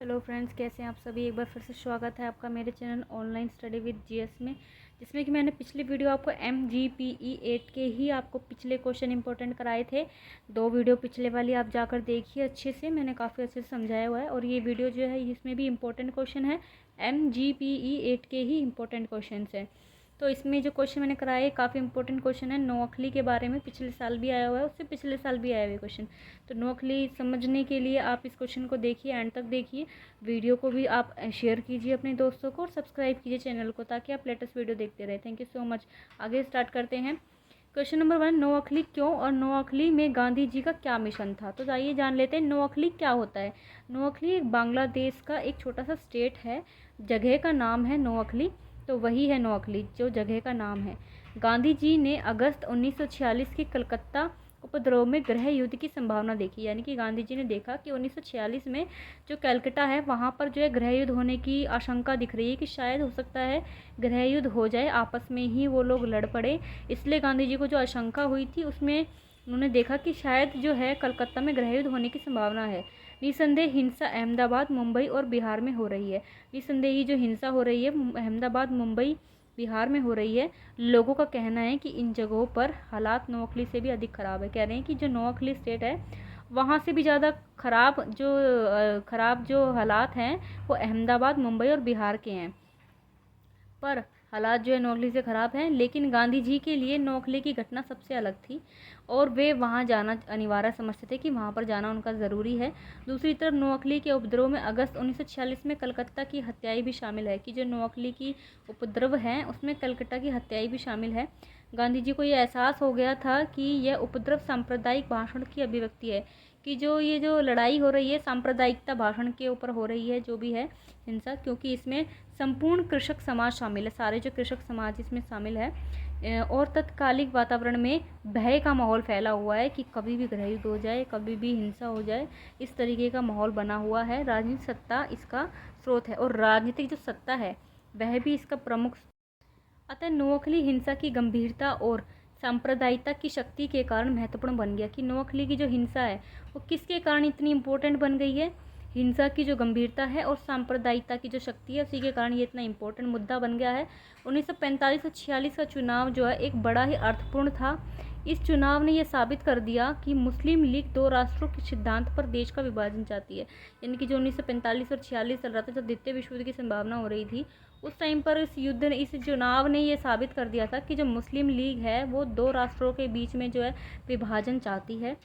Hello friends, कैसे हैं आप सभी। एक बार फिर से स्वागत है आपका मेरे channel online study with GS में, जिसमें कि मैंने पिछली वीडियो आपको MGPE 8 के ही आपको पिछले क्वेश्चन इंपॉर्टेंट कराए थे। 2 वीडियो पिछले वाली आप जाकर देखिए अच्छे से, मैंने काफ़ी अच्छे से समझाया हुआ है। और ये वीडियो जो है इसमें भी इंपॉर्टेंट क्वेश्चन है, MGPE 8 के ही इंपॉर्टेंट क्वेश्चन हैं। तो इसमें जो क्वेश्चन मैंने कराए काफ़ी इंपॉर्टेंट क्वेश्चन है। नोअखली के बारे में पिछले साल भी आया हुआ है, उससे पिछले साल भी आया हुआ है क्वेश्चन। तो नोअखली समझने के लिए आप इस क्वेश्चन को देखिए, एंड तक देखिए। वीडियो को भी आप शेयर कीजिए अपने दोस्तों को और सब्सक्राइब कीजिए चैनल को, ताकि आप लेटेस्ट वीडियो देखते रहें। Thank you so much. आगे स्टार्ट करते हैं। क्वेश्चन नंबर 1, नोअखली क्यों और नोअखली में गांधी जी का क्या मिशन था। तो आइए जान लेते हैं नोअखली क्या होता है। नोअखली एक बांग्लादेश का एक छोटा सा स्टेट है, जगह का नाम है नोअखली। तो वही है नोअखली जो जगह का नाम है। गांधी जी ने अगस्त 1946 के कलकत्ता उपद्रव में गृह युद्ध की संभावना देखी, यानी कि गांधी जी ने देखा कि 1946 में जो कलकत्ता है वहाँ पर जो है गृह युद्ध होने की आशंका दिख रही है, कि शायद हो सकता है गृह युद्ध हो जाए, आपस में ही वो लोग लड़ पड़े। इसलिए गांधी जी को जो आशंका हुई थी उसमें उन्होंने देखा कि शायद जो है कलकत्ता में गृह युद्ध होने की संभावना है। निसंदेह हिंसा अहमदाबाद, मुंबई और बिहार में हो रही है। निसंदेह जो हिंसा हो रही है अहमदाबाद, मुंबई, बिहार में हो रही है। लोगों का कहना है कि इन जगहों पर हालात नोअखली से भी अधिक ख़राब है। कह रहे हैं कि जो नोअखली स्टेट है वहाँ से भी ज़्यादा ख़राब जो हालात हैं वो अहमदाबाद, मुंबई और बिहार के हैं। पर हालात जो है नोअखली से ख़राब हैं, लेकिन गांधी जी के लिए नोअखली की घटना सबसे अलग थी और वे वहाँ जाना अनिवार्य समझते थे, कि वहाँ पर जाना उनका ज़रूरी है। दूसरी तरफ नोअखली के उपद्रव में अगस्त 1946 में कलकत्ता की हत्याएं भी शामिल है, कि जो नोअखली की उपद्रव हैं उसमें कलकत्ता की हत्याएं भी शामिल है। गांधी जी को यह एहसास हो गया था कि यह उपद्रव सांप्रदायिक भाषण की अभिव्यक्ति है, कि ये जो लड़ाई हो रही है सांप्रदायिकता भाषण के ऊपर हो रही है, जो भी है हिंसा, क्योंकि इसमें संपूर्ण कृषक समाज शामिल है, सारे जो कृषक समाज इसमें शामिल है। और तत्कालिक वातावरण में भय का माहौल फैला हुआ है, कि कभी भी गृह युद्ध हो जाए, कभी भी हिंसा हो जाए, इस तरीके का माहौल बना हुआ है। राजनीतिक सत्ता इसका स्रोत है और राजनीतिक जो सत्ता है वह भी इसका प्रमुख। अतः नोअखली हिंसा की गंभीरता और सांप्रदायिकता की शक्ति के कारण महत्वपूर्ण बन गया, कि नोअखली की जो हिंसा है वो किसके कारण इतनी इम्पोर्टेंट बन गई है। हिंसा की जो गंभीरता है और सांप्रदायिकता की जो शक्ति है उसी के कारण ये इतना इम्पोर्टेंट मुद्दा बन गया है। 1945 और 46 का चुनाव जो है एक बड़ा ही अर्थपूर्ण था। इस चुनाव ने यह साबित कर दिया कि मुस्लिम लीग 2 राष्ट्रों के सिद्धांत पर देश का विभाजन चाहती है। यानी कि जो 1945 और 46 चल रहा था, जब द्वितीय विश्व युद्ध की संभावना हो रही थी, उस टाइम पर इस चुनाव ने ये साबित कर दिया था कि जो मुस्लिम लीग है वो 2 राष्ट्रों के बीच में जो है विभाजन चाहती है।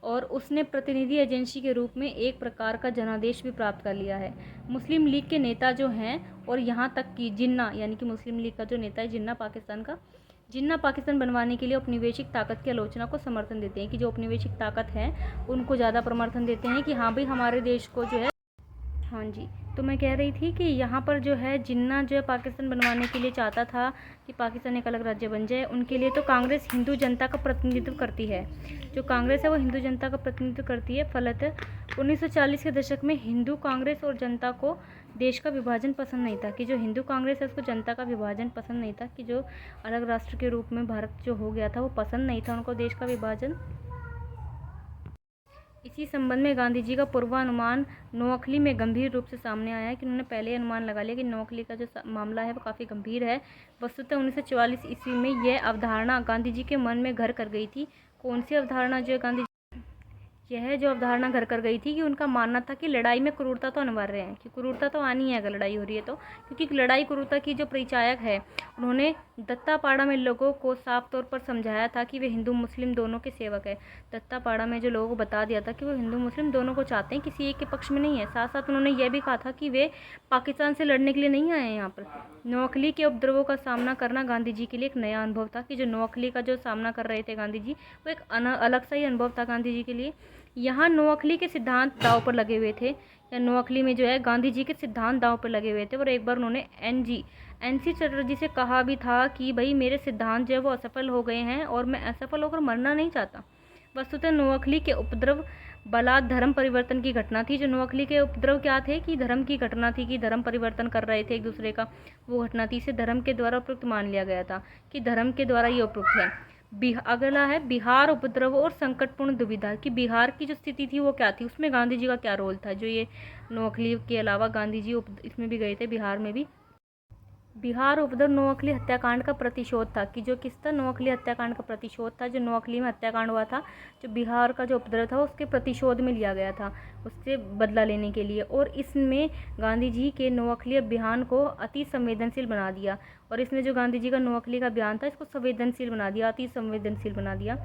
और उसने प्रतिनिधि एजेंसी के रूप में एक प्रकार का जनादेश भी प्राप्त कर लिया है। मुस्लिम लीग के नेता जो हैं, और यहाँ तक कि जिन्ना, यानी कि मुस्लिम लीग का जो नेता है जिन्ना पाकिस्तान का, जिन्ना पाकिस्तान बनवाने के लिए औपनिवेशिक ताकत की आलोचना को समर्थन देते हैं, कि जो औपनिवेशिक ताकत है उनको ज़्यादा समर्थन देते हैं, कि हाँ भाई हमारे देश को जो है। हाँ जी, तो मैं कह रही थी कि यहाँ पर जो है जिन्ना जो है पाकिस्तान बनवाने के लिए चाहता था कि पाकिस्तान एक अलग राज्य बन जाए। उनके लिए तो कांग्रेस हिंदू जनता का प्रतिनिधित्व करती है, जो कांग्रेस है वो हिंदू जनता का प्रतिनिधित्व करती है। फलतः 1940 के दशक में हिंदू कांग्रेस और जनता को देश का विभाजन पसंद नहीं था, कि जो हिंदू कांग्रेस है उसको जनता का विभाजन पसंद नहीं था, कि जो अलग राष्ट्र के रूप में भारत जो हो गया था वो पसंद नहीं था उनको, देश का विभाजन। इसी संबंध में गांधी जी का पूर्वानुमान नोअखली में गंभीर रूप से सामने आया है, कि उन्होंने पहले अनुमान लगा लिया कि नोअखली का जो मामला है वो काफ़ी गंभीर है। वस्तुतः 1944 ईस्वी में यह अवधारणा गांधी जी के मन में घर कर गई थी। कौन सी अवधारणा जो है गांधी, यह जो अवधारणा घर कर गई थी कि उनका मानना था कि लड़ाई में क्रूरता तो अनिवार्य है, कि क्रूरता तो आनी है अगर लड़ाई हो रही है तो, क्योंकि लड़ाई क्रूरता की जो परिचायक है। उन्होंने दत्तापाड़ा में लोगों को साफ तौर पर समझाया था कि वे हिंदू मुस्लिम दोनों के सेवक है। दत्तापाड़ा में जो लोगों को बता दिया था कि वो हिंदू मुस्लिम दोनों को चाहते हैं, किसी एक के पक्ष में नहीं है। साथ साथ उन्होंने यह भी कहा था कि वे पाकिस्तान से लड़ने के लिए नहीं आए हैं यहाँ पर। नोअखली के उपद्रवों का सामना करना गांधी जी के लिए एक नया अनुभव था, कि जो नोअखली का जो सामना कर रहे थे गांधी जी, वो एक अलग सा ही अनुभव था गांधी जी के लिए। यहाँ नोअखली के सिद्धांत दांव पर लगे हुए थे, या नोअखली में जो है गांधी जी के सिद्धांत दांव पर लगे हुए थे। और एक बार उन्होंने NC चटर्जी से कहा भी था कि भाई मेरे सिद्धांत जो है वो असफल हो गए हैं और मैं असफल होकर मरना नहीं चाहता। वस्तुतः नोअखली के उपद्रव बलात् धर्म परिवर्तन की घटना थी। जो नोअखली के उपद्रव क्या थे, कि धर्म की घटना थी, कि धर्म परिवर्तन कर रहे थे एक दूसरे का, वो घटना थी। इसे धर्म के द्वारा उपयुक्त मान लिया गया था, कि धर्म के द्वारा ये उपयुक्त है। अगला है बिहार उपद्रव और संकटपूर्ण दुविधा, कि बिहार की जो स्थिति थी वो क्या थी, उसमें गांधी जी का क्या रोल था। जो ये नोअखली के अलावा गांधी जी इसमें भी गए थे, बिहार में भी। बिहार उपद्रव नोअखली हत्याकांड का प्रतिशोध था, कि जो किस था, नोअखली हत्याकांड का प्रतिशोध था। जो नोअखली में हत्याकांड हुआ था, जो बिहार का जो उपद्रव था, उसके प्रतिशोध में लिया गया था, उससे बदला लेने के लिए। और इसमें गांधी जी के नोअखली अभियान को अति संवेदनशील बना दिया। और इसमें जो गांधी जी का नोअखली का अभियान था, इसको संवेदनशील बना दिया, अति संवेदनशील बना दिया।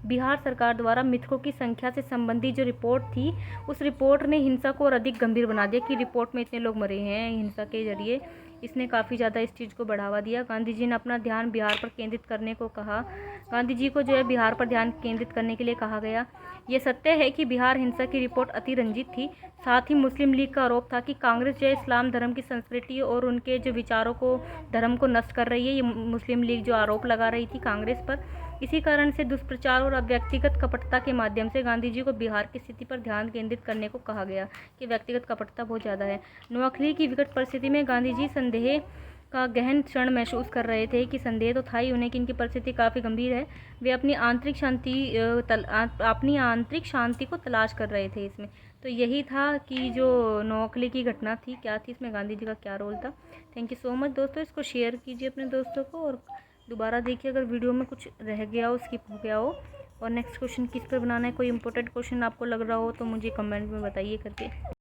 बिहार सरकार द्वारा मृतकों की संख्या से संबंधित जो रिपोर्ट थी, उस रिपोर्ट ने हिंसा को और अधिक गंभीर बना दिया, कि रिपोर्ट में इतने लोग मरे हैं हिंसा के जरिए। इसने काफ़ी ज़्यादा इस चीज़ को बढ़ावा दिया। गांधी जी ने अपना ध्यान बिहार पर केंद्रित करने को कहा। गांधी जी को जो है बिहार पर ध्यान केंद्रित करने के लिए कहा गया। ये सत्य है कि बिहार हिंसा की रिपोर्ट अति रंजित थी। साथ ही मुस्लिम लीग का आरोप था कि कांग्रेस जो है इस्लाम धर्म की संस्कृति और उनके जो विचारों को, धर्म को नष्ट कर रही है। ये मुस्लिम लीग जो आरोप लगा रही थी कांग्रेस पर। इसी कारण से दुष्प्रचार और व्यक्तिगत कपटता के माध्यम से गांधी जी को बिहार की स्थिति पर ध्यान केंद्रित करने को कहा गया, कि व्यक्तिगत कपटता बहुत ज़्यादा है। नोअखली की विकट परिस्थिति में गांधी जी संदेह का गहन क्षण महसूस कर रहे थे, कि संदेह तो था ही उन्हें कि इनकी परिस्थिति काफ़ी गंभीर है। वे अपनी आंतरिक शांति को तलाश कर रहे थे इसमें। तो यही था कि जो नोअखली की घटना थी क्या थी, इसमें गांधी जी का क्या रोल था। थैंक यू सो मच दोस्तों। इसको शेयर कीजिए अपने दोस्तों को, और दोबारा देखिए अगर वीडियो में कुछ रह गया हो, स्किप हो गया हो। और नेक्स्ट क्वेश्चन किस पर बनाना है, कोई इंपॉर्टेंट क्वेश्चन आपको लग रहा हो तो मुझे कमेंट में बताइए करके।